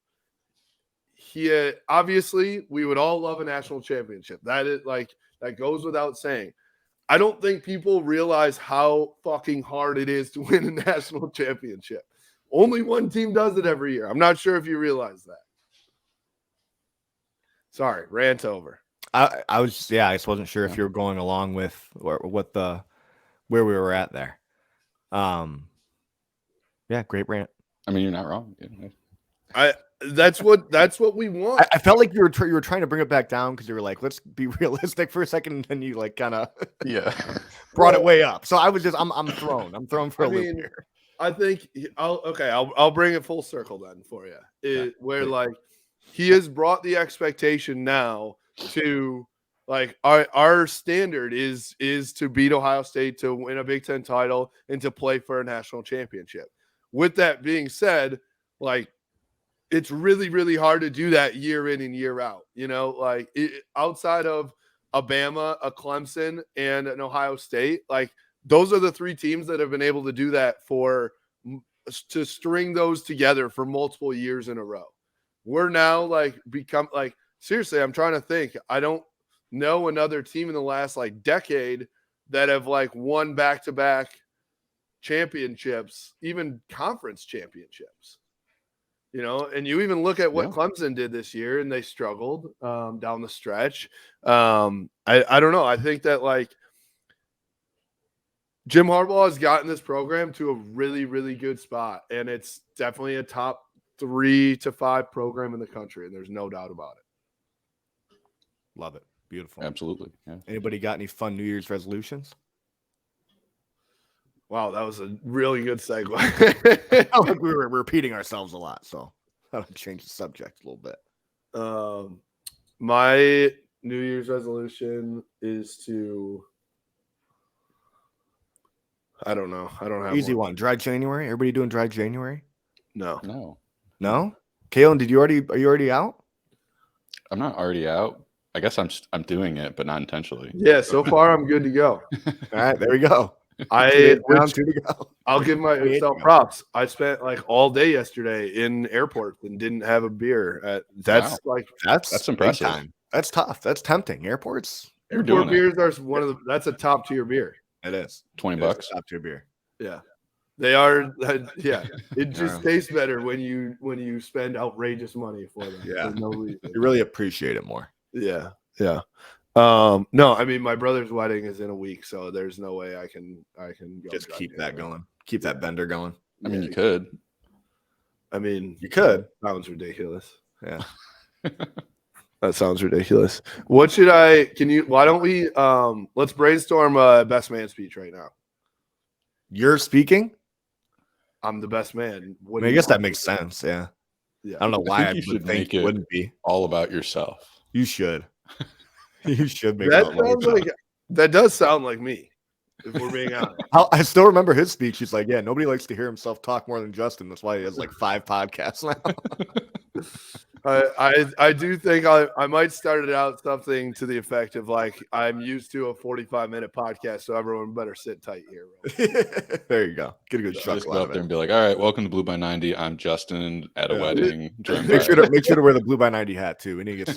He obviously, we would all love a national championship. That goes without saying. I don't think people realize how fucking hard it is to win a national championship. Only one team does it every year. I'm not sure if you realize that. Sorry, rant over. I just wasn't sure if you were going along with where we were at there. Yeah, great rant. I mean, you're not wrong. That's what we want. I felt like you were trying to bring it back down because you were like, let's be realistic for a second, and then you like kind of brought it way up. So I was just I'm thrown for a loop here. I think I'll bring it full circle then for you. Like he has brought the expectation now to like our standard is to beat Ohio State, to win a Big Ten title, and to play for a national championship. With that being said, like it's really, really hard to do that year in and year out. You know, like outside of Alabama, a Clemson, and an Ohio State, like those are the three teams that have been able to do that to string those together for multiple years in a row. We're now like become like, seriously, I'm trying to think. I don't know another team in the last like decade that have like won back-to-back championships, even conference championships. You know, and you even look at what Clemson did this year, and they struggled down the stretch. I don't know. I think that like Jim Harbaugh has gotten this program to a really, really good spot, and it's definitely a top 3 to 5 program in the country, and there's no doubt about it. Love it. Beautiful. Absolutely. Yeah. Anybody got any fun New Year's resolutions? Wow, that was a really good segue. I think we were repeating ourselves a lot, so I'll change the subject a little bit. My New Year's resolution is to, I don't know. I don't have easy one. Dry January. Everybody doing dry January? No. Kalen, are you already out? I'm not already out. I guess I'm doing it, but not intentionally. Yeah, so far I'm good to go. All right, there we go. I'll give myself props. I spent like all day yesterday in airports and didn't have a beer. That's impressive. Time. That's tough. That's tempting. Airport beers are that's a top tier beer. It is $20. Top tier beer. Yeah, they are. Yeah, it just tastes better when you spend outrageous money for them. Yeah, no reason. You really appreciate it more. Yeah. No, I mean my brother's wedding is in a week, so there's no way I can go. Just keep that going. Keep that bender going. I mean, you could. I mean, you could. Sounds ridiculous. Yeah. That sounds ridiculous. Why don't we let's brainstorm a best man speech right now. You're speaking? I'm the best man. I guess that makes sense. Yeah. I don't know why you should make it wouldn't be all about yourself. You should. You should make that does sound like me, if we're being honest. I still remember his speech. He's like, yeah, nobody likes to hear himself talk more than Justin. That's why he has like 5 podcasts now. I do think I might start it out something to the effect of like, I'm used to a 45-minute podcast, so everyone better sit tight here. There you go. Get a good chuckle. Just go up there and be like, all right, welcome to Blue by 90. I'm Justin at a wedding. Make sure to wear the Blue by 90 hat too. We need to get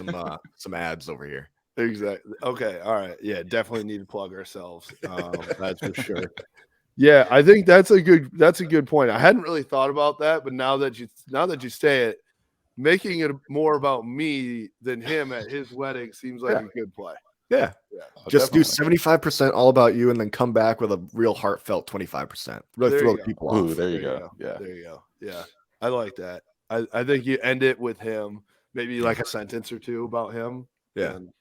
some ads over here. Exactly. Okay. All right. Yeah, definitely need to plug ourselves. That's for sure. Yeah, I think that's a good point. I hadn't really thought about that, but now that you say it, making it more about me than him at his wedding seems like a good play. Yeah. Just definitely. Do 75% all about you and then come back with a real heartbeat 25%. Really throw the people off. Ooh, there you go. Yeah. There you go. Yeah. I like that. I think you end it with him, maybe like a sentence or two about him. Yeah. And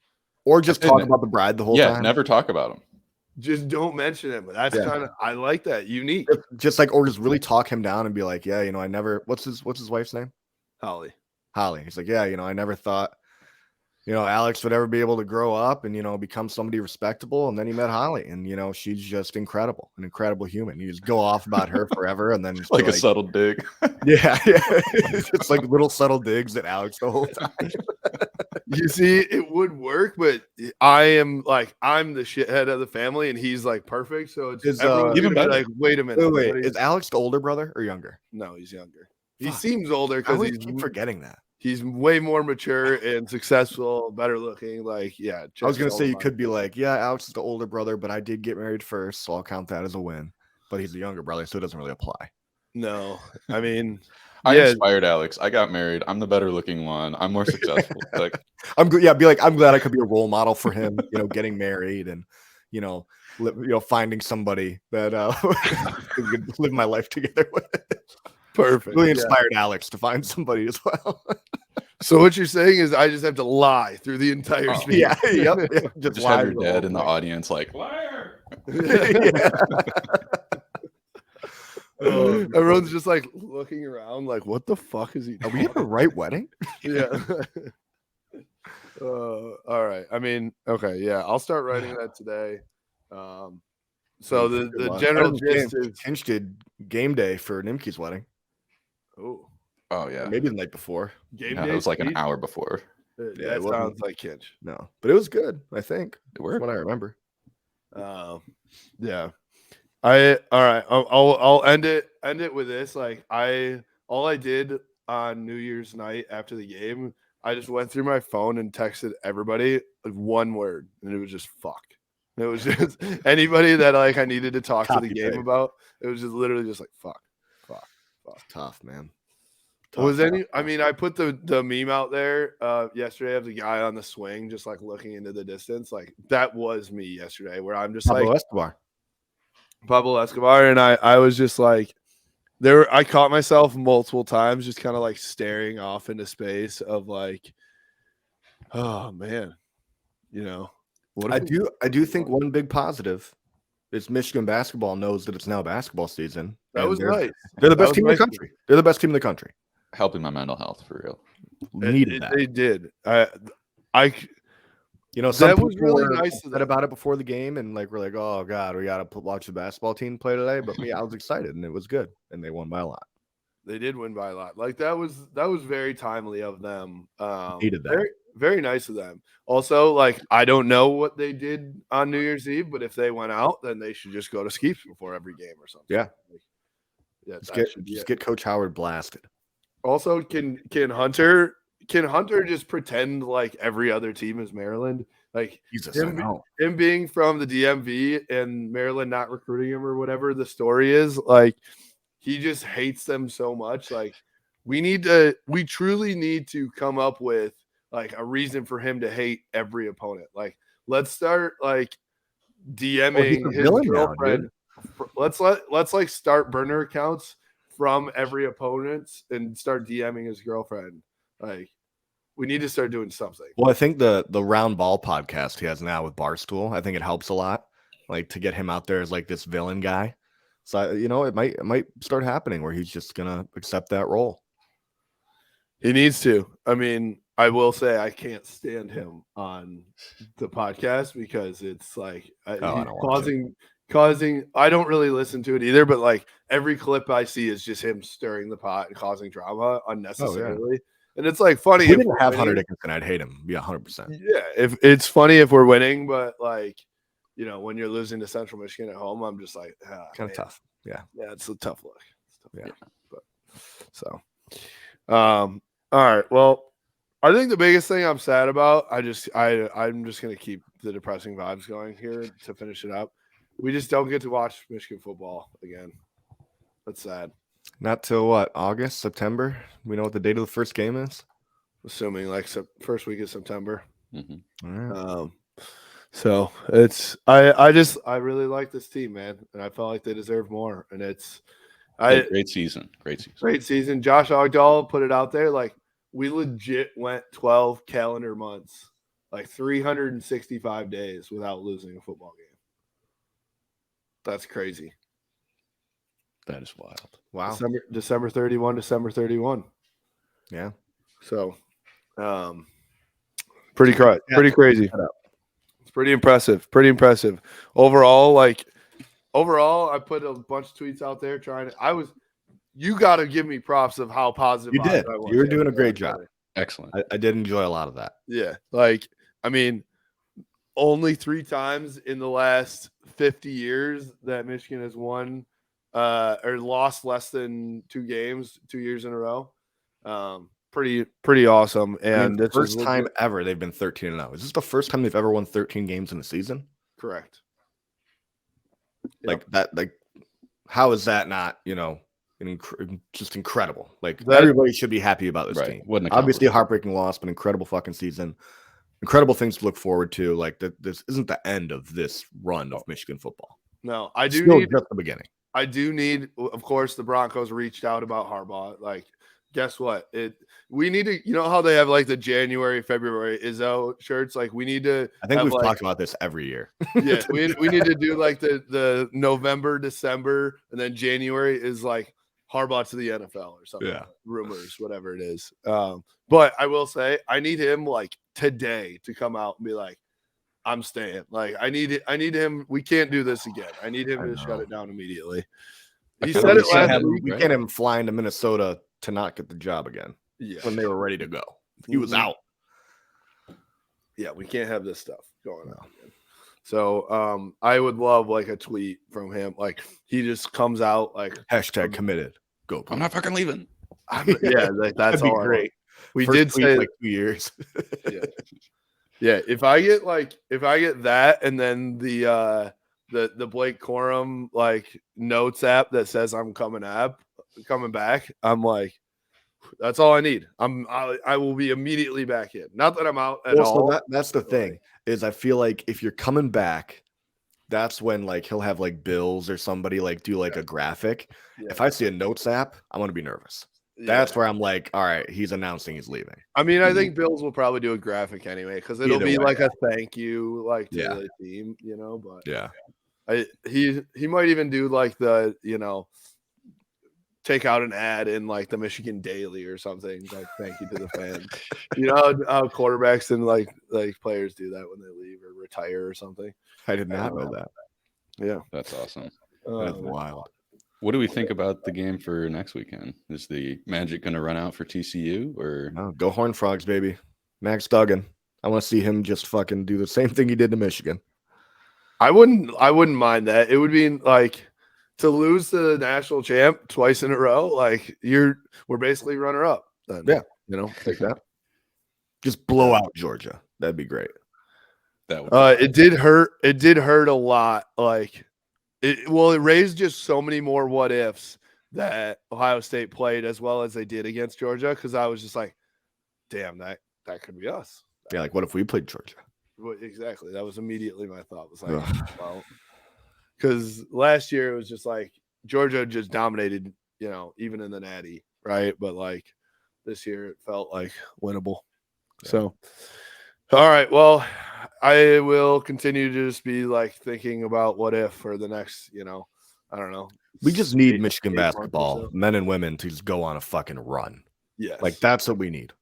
Or just talk about the bride the whole time. Never talk about him. just don't mention it. But that's kind of, I like that. Unique. Just like, or just really talk him down and be like, yeah, I never, what's his wife's name? Holly. He's like, yeah, I never thought, Alex would ever be able to grow up and, become somebody respectable. And then he met Holly and, she's just incredible, an incredible human. You just go off about her forever. And then just like a subtle dig. Yeah. It's like little subtle digs at Alex the whole time. You see, it would work, but I'm the shithead of the family and he's like perfect. So it's even better. Like, wait a minute. Wait, is Alex the older brother or younger? No, he's younger. He seems older because he's keep forgetting that. He's way more mature and successful, better looking. Like, yeah. I was gonna say you could be like, yeah, Alex is the older brother, but I did get married first, so I'll count that as a win. But he's the younger brother, so it doesn't really apply. No, I mean, I inspired Alex. I got married. I'm the better looking one. I'm more successful. Like, I'm good. Yeah, be like, I'm glad I could be a role model for him. Getting married and finding somebody that we could live my life together with. Perfect. Really inspired Alex to find somebody as well. So what you're saying is I just have to lie through the entire speech. Yeah, yep. Just have your dad in the audience like, liar. Everyone's just like looking around like, what the fuck is he doing? Are we at the right wedding? Yeah. All right. I mean, okay, yeah. I'll start writing that today. So the general gist is Hinch did game day for Nimke's wedding. Oh yeah. Maybe the night before. Game day. It was like an hour before. Yeah, it sounds like Kinch. No, but it was good. I think it worked. What I remember. Yeah. All right. I'll end it with this. Like all I did on New Year's night after the game, I just went through my phone and texted everybody like one word, and it was just fuck. It was just anybody that like I needed to talk to the game about. It was just literally just like fuck. It's tough, man. I mean, I put the meme out there yesterday of the guy on the swing just like looking into the distance. Like that was me yesterday, where I'm just Pablo Escobar, and I was just like I caught myself multiple times just kind of like staring off into space of like, oh man, I do think one big positive is Michigan basketball knows that it's now basketball season. That was nice. They're the best team in the country. They're the best team in the country. Helping my mental health for real. Needed that. They did. Some that was really nice said about it before the game, and like we're like, oh god, we got to watch the basketball team play today. But I was excited, and it was good, and they won by a lot. They did win by a lot. Like that was very timely of them. Needed that. Very, very nice of them. Also, like I don't know what they did on New Year's Eve, but if they went out, then they should just go to Skeeps before every game or something. Yeah. Yeah. Just get Coach Howard blasted. Also, can Hunter just pretend like every other team is Maryland? Like Jesus, him being from the DMV and Maryland not recruiting him or whatever the story is, like he just hates them so much. Like we truly need to come up with like a reason for him to hate every opponent. Like let's start like DMing his girlfriend. Let's like start burner accounts from every opponent and start DMing his girlfriend. Like we need to start doing something. Well, I think the Round Ball podcast he has now with Barstool, I think it helps a lot, like to get him out there as like this villain guy. So it might start happening where he's just gonna accept that role. He needs to. I mean, I will say I can't stand him on the podcast because it's like causing. I don't really listen to it either, but like every clip I see is just him stirring the pot and causing drama unnecessarily. Oh, yeah. And it's like funny. If we didn't have Hunter Dickinson, I'd hate him. Yeah, 100%. Yeah, if it's funny if we're winning, but like, when you're losing to Central Michigan at home, I'm just like kind of tough. Yeah, it's a tough look. Yeah, but so, all right. Well, I think the biggest thing I'm sad about, I'm just gonna keep the depressing vibes going here to finish it up. We just don't get to watch Michigan football again. That's sad. Not till what? August, September? We know what the date of the first game is? Assuming like first week of September. Mm-hmm. All right. So it's I really like this team, man, and I felt like they deserve more. And it's Great season. Great season. Great season. Josh Ogdahl put it out there. Like, we legit went 12 calendar months, like 365 days without losing a football game. That's crazy. That is wild. Wow. December 31, December 31. Yeah. So, pretty crazy. It's pretty impressive. Pretty impressive. Overall, I put a bunch of tweets out there you got to give me props of how positive You did. I was. You were doing a great job. Excellent. I did enjoy a lot of that. Yeah. Only 3 times in the last 50 years that Michigan has won or lost less than 2 games 2 years in a row. Pretty awesome. And the first time ever they've been 13-0. Is this the first time they've ever won 13 games in a season? Correct. Like that. Like, how is that not, just incredible? Like, everybody should be happy about this team. Obviously a heartbreaking loss, but incredible fucking season. Incredible things to look forward to. Like, this isn't the end of this run of Michigan football. No, just the beginning. I do need, of course, the Broncos reached out about Harbaugh. Like, guess what? We need to, how they have like the January, February Izzo shirts. Like, we need to. I think we've talked about this every year. Yeah, we need to do like the November, December, and then January is like Harbaugh to the NFL or something. Yeah, rumors, whatever it is. But I will say I need him like today to come out and be like, I'm staying. Like, I need him. We can't do this again. I need him to shut it down immediately. He said it last week. We can't have him flying to Minnesota to not get the job again. Yeah. When they were ready to go. He was out. Yeah, we can't have this stuff going on. So I would love like a tweet from him. Like, he just comes out like #committed. Go. I'm not fucking leaving. Yeah, that's all great. We did say like 2 years. Yeah. If I get that and then the Blake Corum like notes app that says I'm coming back, I'm like, that's all I need. I will be immediately back in. Not that I'm out at all. That's the thing is I feel like if you're coming back, that's when like he'll have like Bills or somebody like do like a graphic. Yeah. If I see a notes app, I'm gonna be nervous. That's where I'm like, all right, he's announcing he's leaving. I mean, I think Bills will probably do a graphic anyway because it'll be like a thank you, like to the team, But he might even do like the take out an ad in like the Michigan Daily or something, like thank you to the fans. How quarterbacks and like players do that when they leave or retire or something. I did not know that. Yeah, that's awesome. That's wild. What do we think about the game for next weekend? Is the Magic going to run out for TCU or go Horned Frogs, baby? Max Duggan. I want to see him just fucking do the same thing he did to Michigan. I wouldn't mind that. It would be like to lose to the national champ twice in a row. Like we're basically runner up. Then, yeah, take that. Just blow out Georgia. That'd be great. That would. It did hurt. It did hurt a lot. Like. It raised just so many more what ifs that Ohio State played as well as they did against Georgia, because I was just like, damn, that could be us. Yeah, like what if we played Georgia? Well, exactly. That was immediately my thought. Was like, well, because last year it was just like Georgia just dominated, even in the Natty, right? But like this year it felt like winnable. Yeah. So, all right, well, I will continue to just be like thinking about what if for the next, I don't know. We just need Michigan basketball, men and women, to just go on a fucking run. Yes. Like that's what we need.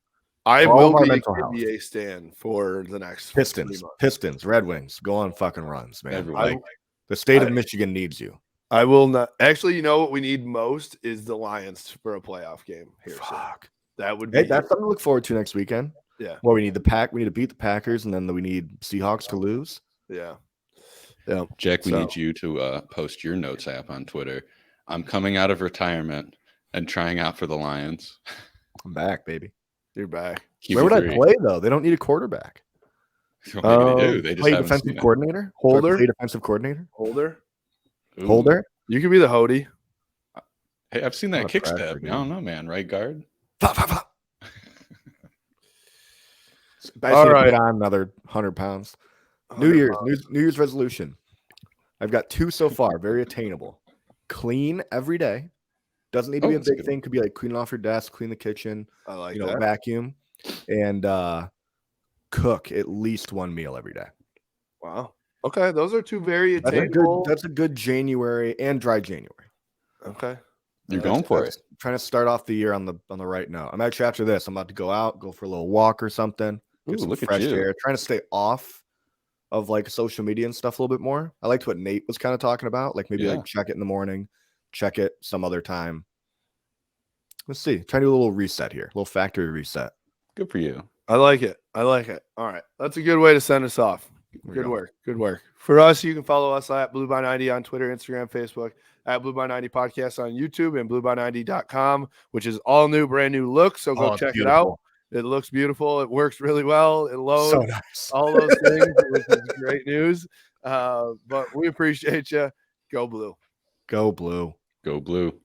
I will be an NBA stand for the next Pistons, Red Wings, go on fucking runs, man. Like, the state of Michigan needs you. I will not. Actually, what we need most is the Lions for a playoff game here. Fuck. So that would be that's something to look forward to next weekend. Yeah. Well, we need we need to beat the Packers, and then we need Seahawks to lose. Yeah. Jack, we need you to post your notes app on Twitter. I'm coming out of retirement and trying out for the Lions. I'm back, baby. You're back. Where would I play though? They don't need a quarterback. Well, maybe they do. They just play defensive coordinator. Holder. Play defensive coordinator. Holder. Ooh. Holder. You could be the Hody. Hey, I've seen that kick stab. I don't know, man. Right guard. All right, put on another 100 pounds. New Year's resolution. I've got 2 so far, very attainable. Clean every day Doesn't need to Oh, be a that's a big good thing. Could be like cleaning off your desk, clean the kitchen, I like you know, that. vacuum, and cook at least one meal every day. Wow. Okay, those are two very That's a good. attainable. That's a good January and dry January. Okay. You're going for it. Trying to start off the year on the right note. I'm actually after this. I'm about to go out, go for a little walk or something, get Ooh, some look at fresh you. air. Trying to stay off of like social media and stuff a little bit more. I liked what Nate was kind of talking about, like maybe Yeah. like check it in the morning, check it some other time. Let's see. Trying to do a little reset here, a little factory reset. Good for you. I like it. I like it. All right. That's a good way to send us off. we Good go. work. Good work. For us, you can follow us at Blue by 90 on Twitter, Instagram, Facebook, at Blue by 90 Podcast on YouTube, and blueby90.com, which is all new, brand new look. So go Oh, it's check it out. beautiful. It looks beautiful. It works really well. It loads, So nice. all those things, which is great news. But we appreciate you. Go Blue. Go Blue. Go Blue.